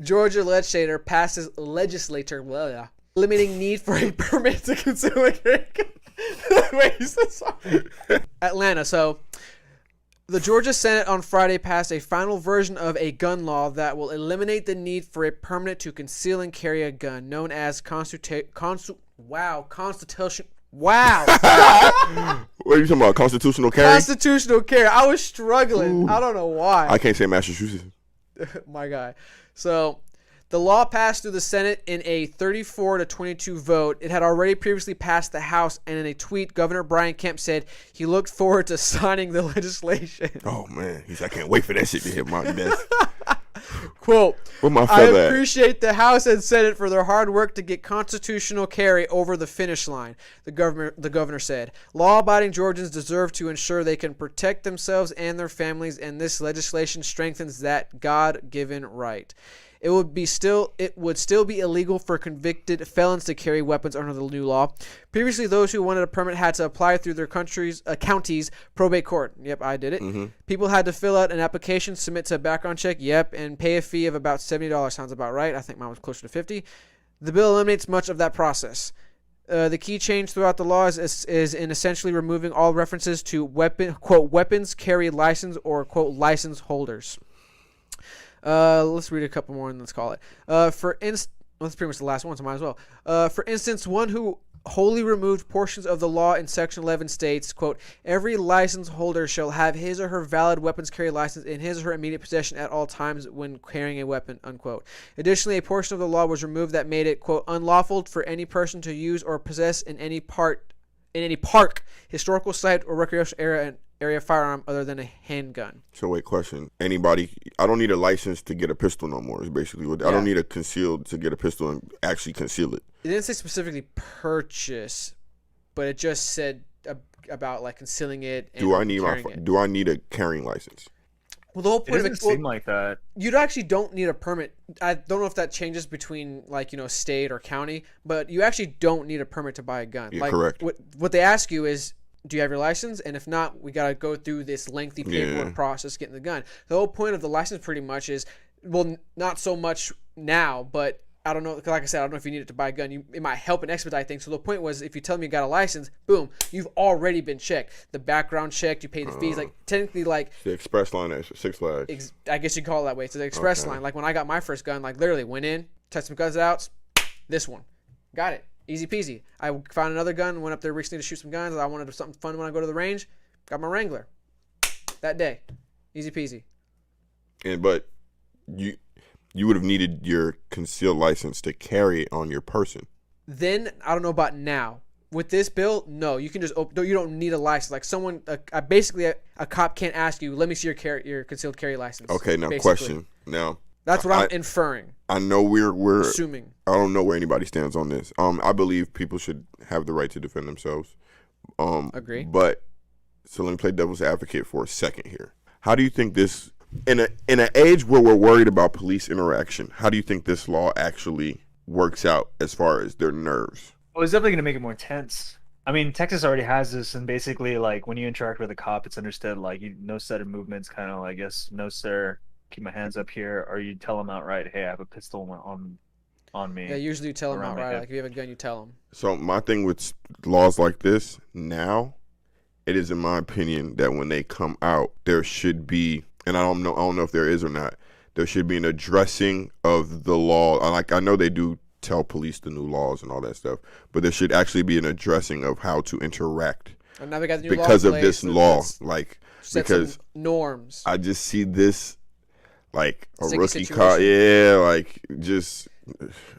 Georgia legislature passes legislature limiting need for a permit to conceal a carry. Wait, he said sorry. Atlanta. So, the Georgia Senate on Friday passed a final version of a gun law that will eliminate the need for a permit to conceal and carry a gun, known as constitution. Wow. What are you talking about? Constitutional carry? Constitutional carry. I was struggling. Ooh. I don't know why. I can't say Massachusetts. My guy. So, the law passed through the Senate in a 34-22 vote. It had already previously passed the House, and in a tweet, Governor Brian Kemp said he looked forward to signing the legislation. Oh, man. He's like, I can't wait for that shit to hit my desk. Quote, Where my I feather appreciate the House and Senate for their hard work to get constitutional carry over the finish line, the governor said. Law-abiding Georgians deserve to ensure they can protect themselves and their families, and this legislation strengthens that God-given right. It would still be illegal for convicted felons to carry weapons under the new law. Previously, those who wanted a permit had to apply through their county's probate court. Yep, I did it. Mm-hmm. People had to fill out an application, submit to a background check. Yep, and pay a fee of about $70. Sounds about right. I think mine was closer to $50. The bill eliminates much of that process. The key change throughout the law is in essentially removing all references to weapons carry license or quote license holders. Let's read a couple more and let's call it. That's pretty much the last one, so might as well. For instance, one who wholly removed portions of the law in Section 11 states, quote, every license holder shall have his or her valid weapons carry license in his or her immediate possession at all times when carrying a weapon, unquote. Additionally, a portion of the law was removed that made it, quote, unlawful for any person to use or possess in any park, historical site, or recreational area firearm other than a handgun. So wait, question. Anybody, I don't need a license to get a pistol no more, is basically what, I don't need a concealed to get a pistol and actually conceal it. It didn't say specifically purchase, but it just said about like concealing it and do I need a carrying license? Well, the whole point of it seem like that. You actually don't need a permit. I don't know if that changes between state or county, but you actually don't need a permit to buy a gun. Yeah, correct. What they ask you is, do you have your license? And if not, we got to go through this lengthy paperwork process getting the gun. The whole point of the license pretty much is, well, not so much now, but I don't know. Like I said, I don't know if you need it to buy a gun. It might help and expedite things. So the point was, if you tell me you got a license, boom, you've already been checked. The background checked, you pay the fees. Like technically, like the express line at Six Flags. I guess you call it that way. So the express line. Like when I got my first gun, like literally went in, tested some guns out, this one, got it. Easy peasy. I found another gun, went up there recently to shoot some guns. I wanted to do something fun when I go to the range. Got my Wrangler. That day. Easy peasy. But you would have needed your concealed license to carry it on your person. Then, I don't know about now. With this bill, no. You can just you don't need a license. Like someone, basically a cop can't ask you, let me see your concealed carry license. Okay, now basically. Question. Now. That's what I'm inferring. I know we're assuming. I don't know where anybody stands on this. I believe people should have the right to defend themselves. Agree. But so let me play devil's advocate for a second here. How do you think this, in an age where we're worried about police interaction, how do you think this law actually works out as far as their nerves? Well, it's definitely going to make it more tense. I mean, Texas already has this, and basically, like when you interact with a cop, it's understood like no set of movements, kind of like, yes, no sir. Keep my hands up here, or you tell them outright, hey, I have a pistol on me. Yeah, usually you tell them outright. Like if you have a gun, you tell them. So my thing with laws like this now, it is in my opinion that when they come out, there should be, and I don't know if there is or not, there should be an addressing of the law. Like I know they do tell police the new laws and all that stuff, but there should actually be an addressing of how to interact. And now we got the new because of this law, like because norms. I just see this. Like a rookie situation. car, yeah. Like just,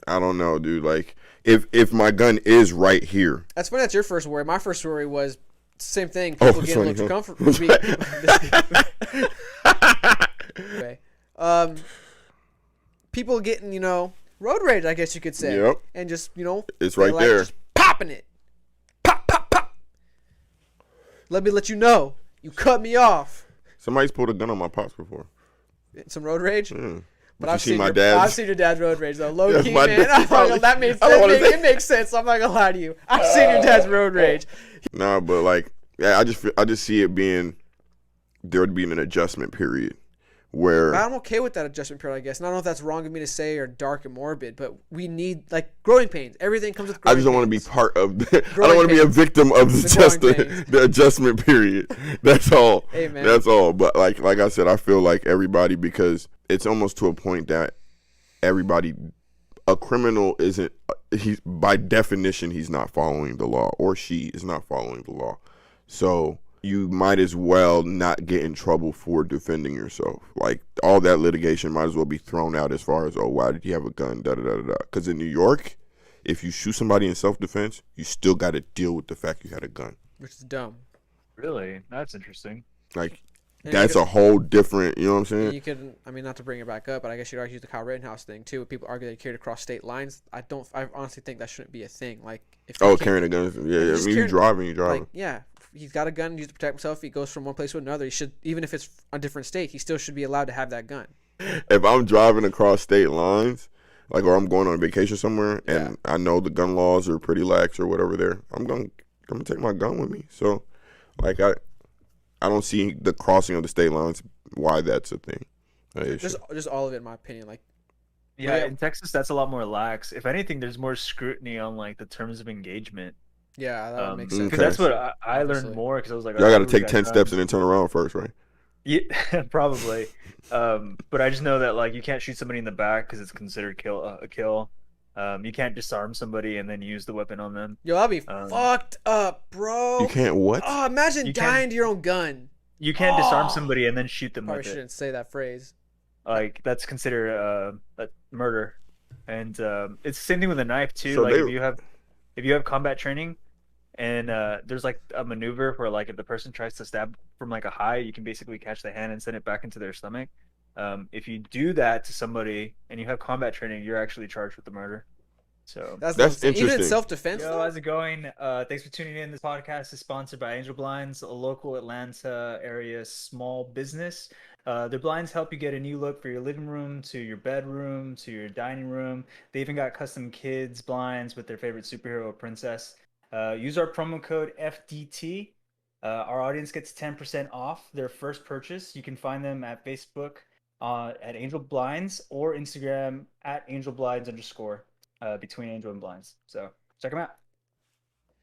I don't know, dude. Like if my gun is right here. That's funny. That's your first worry. My first worry was same thing. People getting a little too comfortable. People getting road rage, I guess you could say. Yep. And just it's right there. Just popping it. Pop, pop, pop. Let me let you know. You cut me off. Somebody's pulled a gun on my pops before. Some road rage? Mm. But I've seen your dad's road rage though. Low key, man. It makes sense. I'm not gonna lie to you. I've seen your dad's road rage. Nah, but like, yeah, I just see it being there would be an adjustment period where But I'm okay with that adjustment period, I guess. And I don't know if that's wrong of me to say or dark and morbid, but we need, like, growing pains. Everything comes with growing I just don't want to be pains. part of I don't Growing want to be a pains. victim of The growing pains. the adjustment period. That's all. Hey, man. That's all. But like I said, I feel like everybody, because it's almost to a point that everybody, a criminal isn't, he's by definition, he's not following the law, or she is not following the law. So you might as well not get in trouble for defending yourself. Like, all that litigation might as well be thrown out as far as, oh, why did you have a gun, da-da-da-da-da. Because in New York, if you shoot somebody in self-defense, you still got to deal with the fact you had a gun. Which is dumb. Really? That's interesting. Like, And that's a whole different, you know what I'm saying? You could, I mean, not to bring it back up, but I guess you'd argue the Kyle Rittenhouse thing too. People argue they carried across state lines. I honestly think that shouldn't be a thing. Like, if Oh, you can't- carrying a gun. Yeah, I just mean, you driving. like, yeah, he's got a gun, used to protect himself. He goes from one place to another. He should, even if it's a different state, he still should be allowed to have that gun. If I'm driving across state lines, like, or I'm going on a vacation somewhere, and I know the gun laws are pretty lax or whatever there, I'm gonna take my gun with me. So, like, I don't see the crossing of the state lines, why that's a thing. Just all of it, in my opinion. Like, Yeah, in Texas, that's a lot more lax. If anything, there's more scrutiny on like the terms of engagement. yeah, that would make sense. Because that's what I Obviously. learned more. Because I was like, Y'all got to we take 10 steps guns. and then turn around first, right? Yeah, probably. But I just know that like you can't shoot somebody in the back because it's considered a kill. You can't disarm somebody and then use the weapon on them. Yo, that'd be fucked up, bro. You can't what? Oh, imagine You dying can't- to your own gun. You can't disarm somebody and then shoot them Probably with it. shouldn't say that phrase. Like that's considered a murder, and it's the same thing with a knife too. So like they- if you have combat training, and there's like a maneuver where like if the person tries to stab from like a high, you can basically catch the hand and send it back into their stomach. If you do that to somebody and you have combat training, you're actually charged with the murder. So That's interesting. Even in self-defense, yo, though? how's it going? Thanks for tuning in. This podcast is sponsored by Angel Blinds, a local Atlanta area small business. Their blinds help you get a new look for your living room, to your bedroom, to your dining room. They even got custom kids blinds with their favorite superhero or princess. Use our promo code FDT. Our audience gets 10% off their first purchase. You can find them at Facebook at Angel Blinds or Instagram at Angel Blinds _ between Angel and Blinds. So check them out.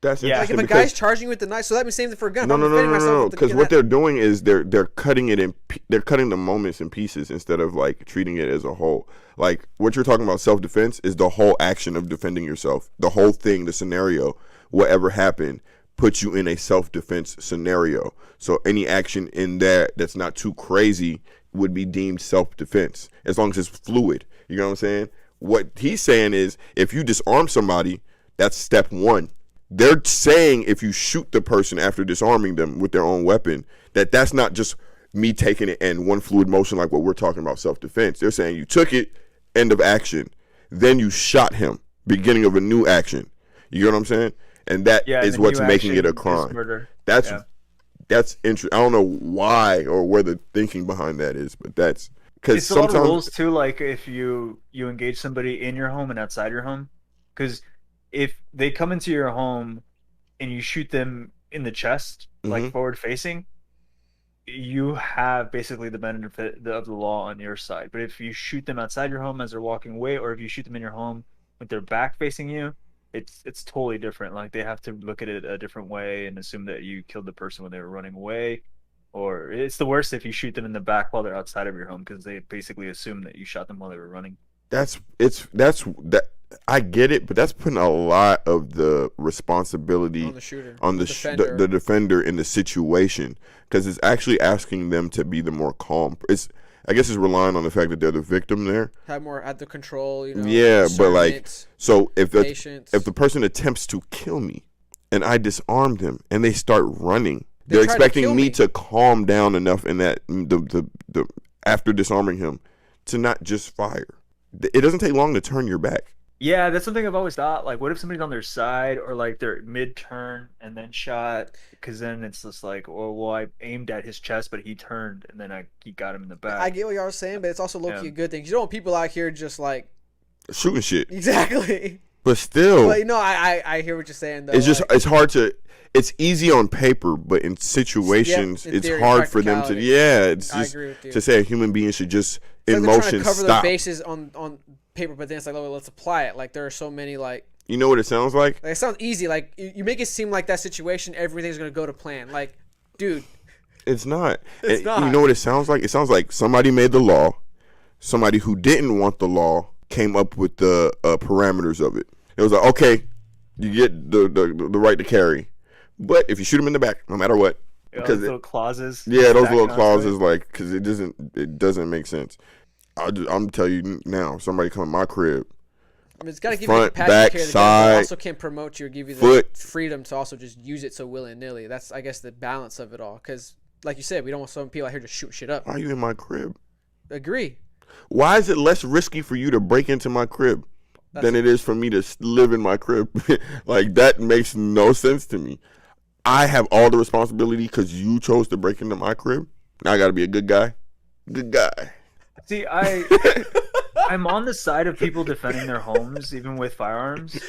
That's Yeah. Like, interesting. if a guy's charging you with the knife, so that means same thing for a gun. No, If I'm defending myself with the- because in what that- they're doing is they're cutting it they're cutting the moments in pieces instead of like treating it as a whole. Like, what you're talking about, self-defense, is the whole action of defending yourself. The whole thing, the scenario, whatever happened, puts you in a self-defense scenario. So any action in there that's not too crazy would be deemed self-defense, as long as it's fluid. You know what I'm saying? What he's saying is, if you disarm somebody, that's step one. They're saying if you shoot the person after disarming them with their own weapon, that's not just me taking it and one fluid motion like what we're talking about, self-defense. They're saying you took it, end of action. Then you shot him, beginning of a new action. You get what I'm saying? And that is the what's new making it a action is crime. murder. That's Yeah. that's interesting. I don't know why or where the thinking behind that is, but that's because It's a lot of sometimes rules too. Like if you engage somebody in your home and outside your home, because if they come into your home and you shoot them in the chest, like forward facing, you have basically the benefit of the law on your side. But if you shoot them outside your home as they're walking away, or if you shoot them in your home with their back facing you, it's totally different. Like they have to look at it a different way and assume that you killed the person when they were running away. Or it's the worst if you shoot them in the back while they're outside of your home, because they basically assume that you shot them while they were running. that's I get it, but that's putting a lot of the responsibility on the shooter, on the defender in the situation, because it's actually asking them to be the more calm. I guess it's relying on the fact that they're the victim there. have more at the control, you know. Yeah, but like, discernment, so if patience. the person attempts to kill me and I disarm them and they start running, they're try to expecting kill me me. to calm down enough in that the after disarming him to not just fire. It doesn't take long to turn your back. Yeah, that's something I've always thought. Like, what if somebody's on their side or like they're mid-turn and then shot? Because then it's just like, well, I aimed at his chest, but he turned and then he got him in the back. I get what y'all saying, but it's also low-key Yeah. a good thing. You don't want people out here just like Shooting shit. exactly. But still, But no, I hear what you're saying though. it's just like, it's hard to. It's easy on paper, but in situations, in it's theory, hard for them to. practicality. Yeah, it's I just agree with you. to say a human being should just They're trying to emotions cover their stop. bases on paper, but then it's like, oh, let's apply it. Like there are so many like. You know what it sounds like? Like it sounds easy. Like you make it seem like that situation, everything's gonna go to plan. Like, dude, It's not. It's not. You know what it sounds like? It sounds like somebody made the law. Somebody who didn't want the law came up with the parameters of it. It was like, okay, you get the right to carry, but if you shoot him in the back, no matter what, Those little clauses. yeah, those Back little on clauses, site. like, because it doesn't make sense. I'm tell you now, somebody come in my crib, I mean, it's gotta give Front, you the passion back, to carry the gun, but side, it also can promote you or give you the foot. freedom to also just use it so willy nilly. That's I guess the balance of it all. Because like you said, we don't want some people out here just shooting shit up. Why are you in my crib? Agree. Why is it less risky for you to break into my crib than it is for me to live in my crib? Like, that makes no sense to me. I have all the responsibility because you chose to break into my crib. Now I got to be a good guy. Good guy. See, I'm on the side of people defending their homes, even with firearms.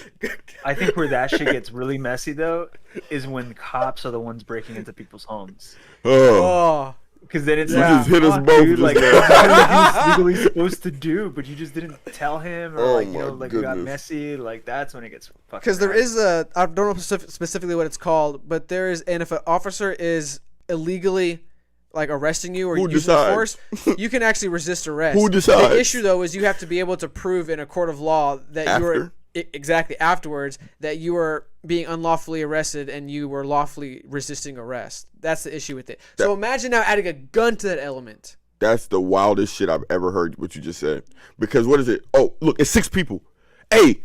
I think where that shit gets really messy, though, is when cops are the ones breaking into people's homes. Oh, Oh, Because then it's You just hit us fuck, both dude, just like now. what are you legally supposed to do, but you just didn't tell him, or Oh like you my know, like you got goodness. messy. Like that's when it gets fucking. because there bad. is I don't know specifically what it's called, but there is, and if an officer is illegally like arresting you or Who using decides? force, you can actually resist arrest. Who decides? The issue though is you have to be able to prove in a court of law that you were After? exactly afterwards that you were being unlawfully arrested and you were lawfully resisting arrest. That's the issue with it. So imagine now adding a gun to that element. That's the wildest shit I've ever heard, what you just said. Because what is it? Oh, look, it's 6 people. Hey,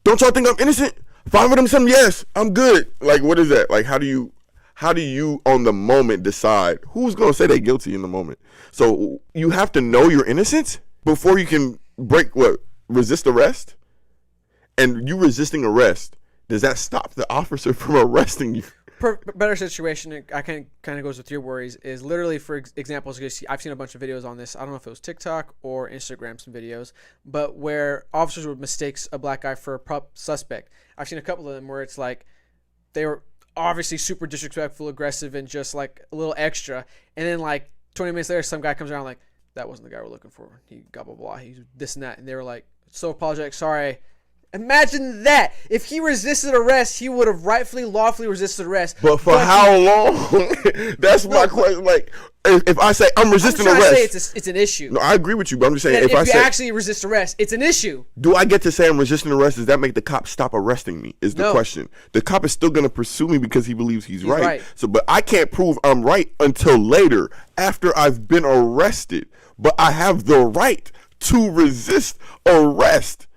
don't y'all think I'm innocent? 5 of them said yes, I'm good. Like, what is that? Like, how do you on the moment decide who's going to say they're guilty in the moment? So you have to know you're innocent before you can resist arrest? And you resisting arrest, does that stop the officer from arresting you? Better situation, I kind of goes with your worries, is literally, for examples, I've seen a bunch of videos on this. I don't know if it was TikTok or Instagram, some videos, but where officers would mistake a black guy for a suspect. I've seen a couple of them where it's like they were obviously super disrespectful, aggressive, and just like a little extra. And then like 20 minutes later, some guy comes around like, that wasn't the guy we're looking for. He blah, blah, blah. He's this and that. And they were like, so apologetic, sorry. Imagine that. If he resisted arrest, he would have rightfully, lawfully resisted arrest. But for how long? That's my question. Like, if I say I'm resisting I'm trying arrest. to say it's an issue. No, I agree with you, but I'm just saying, And if I you say, actually resist arrest, it's an issue. do I get to say I'm resisting arrest? Does that make the cop stop arresting me? Is the No. question. The cop is still going to pursue me because he believes he's right. right. So, but I can't prove I'm right until later, after I've been arrested. But I have the right to resist arrest.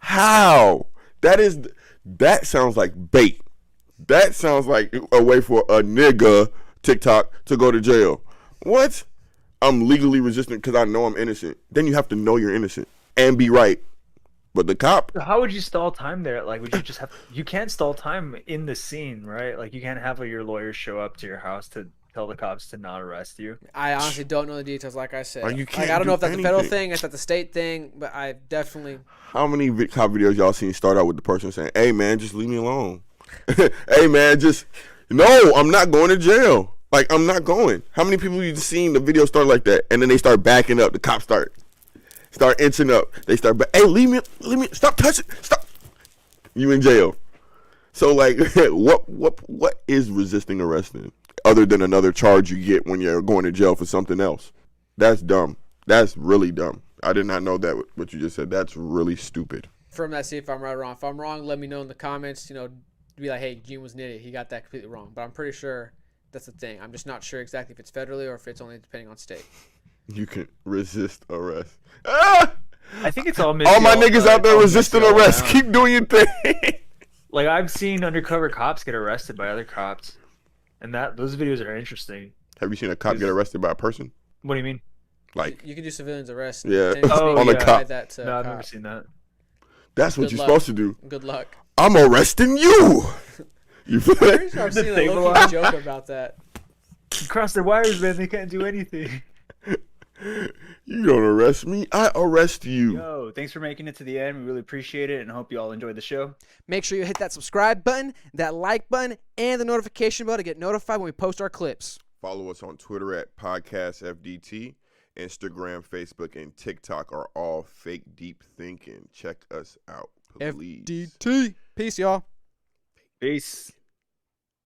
How? That sounds like bait. That sounds like a way for a nigga TikTok to go to jail. What? I'm legally resisting because I know I'm innocent. Then you have to know you're innocent and be right. But the cop, How would you stall time there? Like, would you just have? You can't stall time in the scene, right? Like, you can't have your lawyers show up to your house to tell the cops to not arrest you. I honestly don't know the details, like I said. Like, you can't I don't know do if that's a federal anything. thing, if that's a state thing, but I definitely... how many cop videos y'all seen start out with the person saying, hey man, just leave me alone. Hey man, no, I'm not going to jail. Like, I'm not going. How many people you seen the video start like that? And then they start backing up. The cops start inching up. They start hey, leave me, stop touching, stop. You in jail. So like, what is resisting arrest then? Other than another charge you get when you're going to jail for something else. That's dumb. That's really dumb. I did not know that what you just said. That's really stupid. From that, see if I'm right or wrong. If I'm wrong, let me know in the comments. You know, be like, hey, Eugene was an idiot. He got that completely wrong. But I'm pretty sure that's the thing. I'm just not sure exactly if it's federally or if it's only depending on state. You can resist arrest. Ah! I think it's all All my niggas out there resisting arrest. Keep. Keep doing your thing. Like, I've seen undercover cops get arrested by other cops, and those videos are interesting. Have you seen a cop get arrested by a person? What do you mean? Like, You can do civilians arrest. Yeah. and just Oh, maybe on a apply cop. That to No, I've cop. never seen that. that's what Good you're luck. supposed to do. Good luck. I'm arresting you. You feel I'm pretty it? sure I've seen a Stabilize. low-key joke about that. You cross their wires, man. They can't do anything. You don't arrest me. I arrest you. Yo, thanks for making it to the end. We really appreciate it and hope you all enjoyed the show. Make sure you hit that subscribe button, that like button, and the notification bell to get notified when we post our clips. Follow us on Twitter at PodcastFDT. Instagram, Facebook, and TikTok are all fake deep thinking. Check us out, please. FDT. Peace, y'all. Peace.